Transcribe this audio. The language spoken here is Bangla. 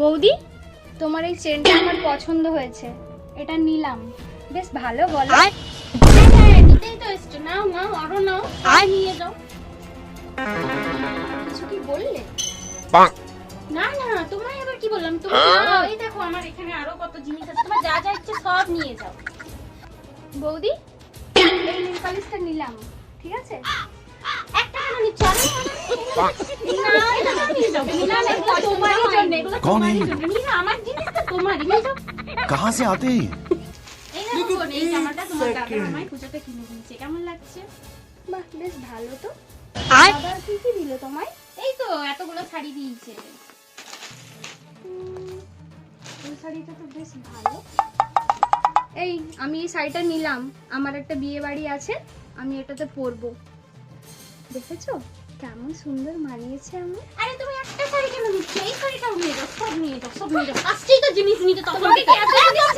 বৌদি, তোমার এই চেনটা আমার পছন্দ হয়েছে, এটা নিলাম। বেশ ভালো বলো। হ্যাঁ নিতেই তো এসছো, নাও নাও আরো নাও, আর নিয়ে যাও। কিছু কি বললে? না না তোমায় আবার কি বললাম, তুমি নাও, এই দেখো আমার এখানে আরো কত জিনিস আছে, তোমার যা যা ইচ্ছে সব নিয়ে যাও। বৌদি, এই নেল পালিশটা নিলাম, ঠিক আছে? একটা কেন নিচ্ছ? না না নিয়ে যাও, না না এগুলো তোমারই জন্য, এগুলো তোমারই জন্য, নিয়ে যাও, আমার জিনিস তো তোমারই, নিয়ে যাও। कहाँ से आते हैं? এই দেখো বোন, এই জামাটা তোমার দাদা আমায় পূজাতে কিনে দিয়েছে, কেমন লাগছে? বাহ, বেশ ভালো তো। দাদা কি কি দিল তোমায়? এই তো এতগুলো শাড়ি দিয়েছে। এই শাড়িটা তো বেশ ভালো। এই, আমি এই শাড়িটা নিলাম, আমার একটা বিয়ে বাড়ি আছে, আমি এটাতে পরবো। দেখেছো কেমন সুন্দর মানিয়েছে আমি? আরে তুমি একটা শাড়ি কেন নিচ্ছ? এই শাড়িটাও নিয়ে যাও, সব নিয়ে যাও, সব নিয়ে যাও, আসছেই তো জিনিস নিতে, তখন থেকে এত জিনিস